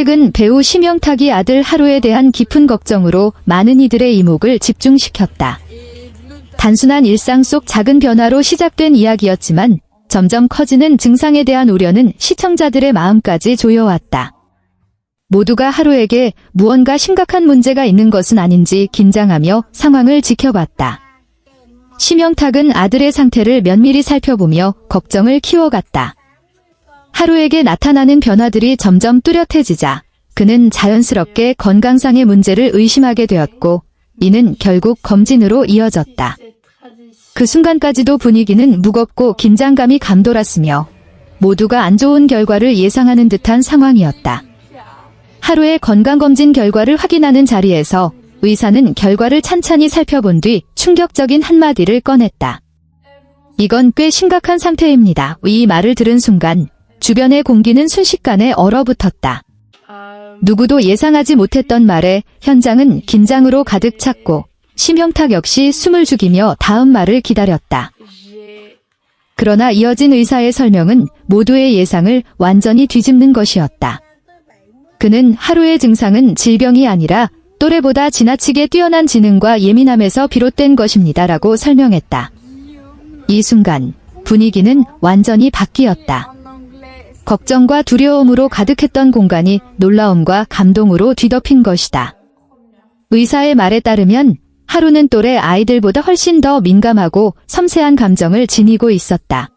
최근 배우 심영탁이 아들 하루에 대한 깊은 걱정으로 많은 이들의 이목을 집중시켰다. 단순한 일상 속 작은 변화로 시작된 이야기였지만 점점 커지는 증상에 대한 우려는 시청자들의 마음까지 조여왔다. 모두가 하루에게 무언가 심각한 문제가 있는 것은 아닌지 긴장하며 상황을 지켜봤다. 심영탁은 아들의 상태를 면밀히 살펴보며 걱정을 키워갔다. 하루에게 나타나는 변화들이 점점 뚜렷해지자 그는 자연스럽게 건강상의 문제를 의심하게 되었고 이는 결국 검진으로 이어졌다. 그 순간까지도 분위기는 무겁고 긴장감이 감돌았으며 모두가 안 좋은 결과를 예상하는 듯한 상황이었다. 하루의 건강검진 결과를 확인하는 자리에서 의사는 결과를 찬찬히 살펴본 뒤 충격적인 한마디를 꺼냈다. 이건 꽤 심각한 상태입니다. 이 말을 들은 순간 주변의 공기는 순식간에 얼어붙었다. 누구도 예상하지 못했던 말에 현장은 긴장으로 가득 찼고 심영탁 역시 숨을 죽이며 다음 말을 기다렸다. 그러나 이어진 의사의 설명은 모두의 예상을 완전히 뒤집는 것이었다. 그는 하루의 증상은 질병이 아니라 또래보다 지나치게 뛰어난 지능과 예민함에서 비롯된 것입니다라고 설명했다. 이 순간 분위기는 완전히 바뀌었다. 걱정과 두려움으로 가득했던 공간이 놀라움과 감동으로 뒤덮인 것이다. 의사의 말에 따르면 하루는 또래 아이들보다 훨씬 더 민감하고 섬세한 감정을 지니고 있었다.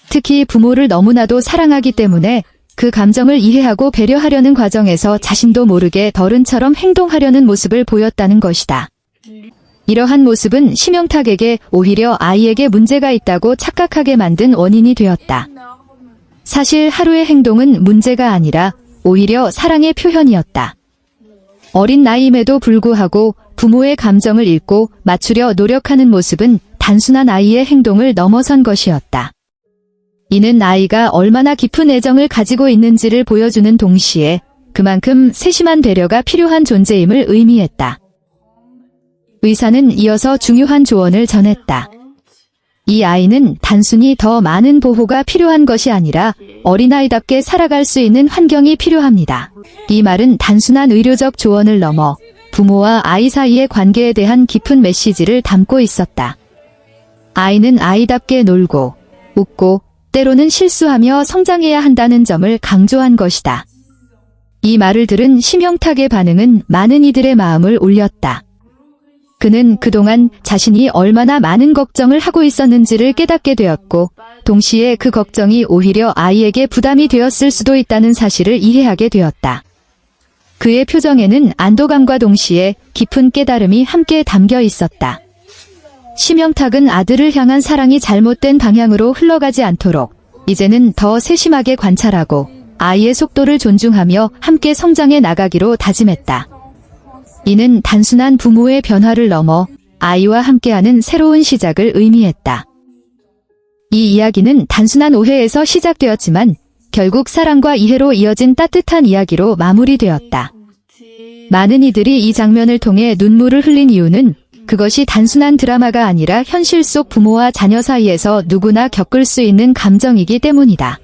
특히 부모를 너무나도 사랑하기 때문에 그 감정을 이해하고 배려하려는 과정에서 자신도 모르게 어른처럼 행동하려는 모습을 보였다는 것이다. 이러한 모습은 심영탁에게 오히려 아이에게 문제가 있다고 착각하게 만든 원인이 되었다. 사실 하루의 행동은 문제가 아니라 오히려 사랑의 표현이었다. 어린 나이임에도 불구하고 부모의 감정을 읽고 맞추려 노력하는 모습은 단순한 아이의 행동을 넘어선 것이었다. 이는 아이가 얼마나 깊은 애정을 가지고 있는지를 보여주는 동시에 그만큼 세심한 배려가 필요한 존재임을 의미했다. 의사는 이어서 중요한 조언을 전했다. 이 아이는 단순히 더 많은 보호가 필요한 것이 아니라 어린아이답게 살아갈 수 있는 환경이 필요합니다. 이 말은 단순한 의료적 조언을 넘어 부모와 아이 사이의 관계에 대한 깊은 메시지를 담고 있었다. 아이는 아이답게 놀고, 웃고, 때로는 실수하며 성장해야 한다는 점을 강조한 것이다. 이 말을 들은 심영탁의 반응은 많은 이들의 마음을 울렸다. 그는 그동안 자신이 얼마나 많은 걱정을 하고 있었는지를 깨닫게 되었고, 동시에 그 걱정이 오히려 아이에게 부담이 되었을 수도 있다는 사실을 이해하게 되었다. 그의 표정에는 안도감과 동시에 깊은 깨달음이 함께 담겨 있었다. 심영탁은 아들을 향한 사랑이 잘못된 방향으로 흘러가지 않도록 이제는 더 세심하게 관찰하고 아이의 속도를 존중하며 함께 성장해 나가기로 다짐했다. 이는 단순한 부모의 변화를 넘어 아이와 함께하는 새로운 시작을 의미했다. 이 이야기는 단순한 오해에서 시작되었지만 결국 사랑과 이해로 이어진 따뜻한 이야기로 마무리되었다. 많은 이들이 이 장면을 통해 눈물을 흘린 이유는 그것이 단순한 드라마가 아니라 현실 속 부모와 자녀 사이에서 누구나 겪을 수 있는 감정이기 때문이다.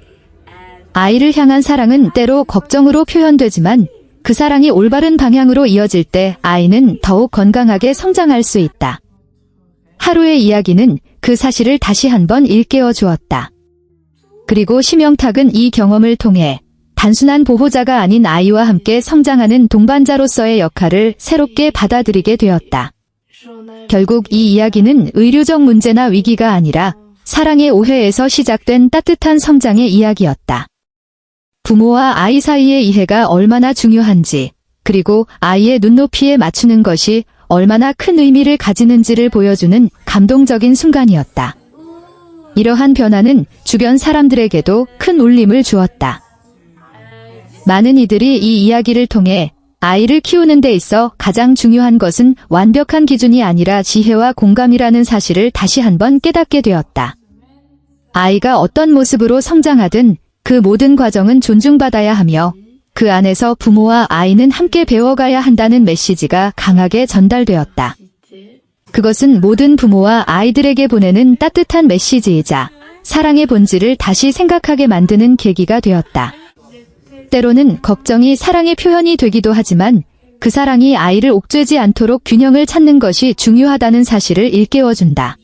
아이를 향한 사랑은 때로 걱정으로 표현되지만 그 사랑이 올바른 방향으로 이어질 때 아이는 더욱 건강하게 성장할 수 있다. 하루의 이야기는 그 사실을 다시 한번 일깨워 주었다. 그리고 심영탁은 이 경험을 통해 단순한 보호자가 아닌 아이와 함께 성장하는 동반자로서의 역할을 새롭게 받아들이게 되었다. 결국 이 이야기는 의료적 문제나 위기가 아니라 사랑의 오해에서 시작된 따뜻한 성장의 이야기였다. 부모와 아이 사이의 이해가 얼마나 중요한지, 그리고 아이의 눈높이에 맞추는 것이 얼마나 큰 의미를 가지는지를 보여주는 감동적인 순간이었다. 이러한 변화는 주변 사람들에게도 큰 울림을 주었다. 많은 이들이 이 이야기를 통해 아이를 키우는 데 있어 가장 중요한 것은 완벽한 기준이 아니라 지혜와 공감이라는 사실을 다시 한번 깨닫게 되었다. 아이가 어떤 모습으로 성장하든 그 모든 과정은 존중받아야 하며 그 안에서 부모와 아이는 함께 배워가야 한다는 메시지가 강하게 전달되었다. 그것은 모든 부모와 아이들에게 보내는 따뜻한 메시지이자 사랑의 본질을 다시 생각하게 만드는 계기가 되었다. 때로는 걱정이 사랑의 표현이 되기도 하지만 그 사랑이 아이를 옥죄지 않도록 균형을 찾는 것이 중요하다는 사실을 일깨워준다.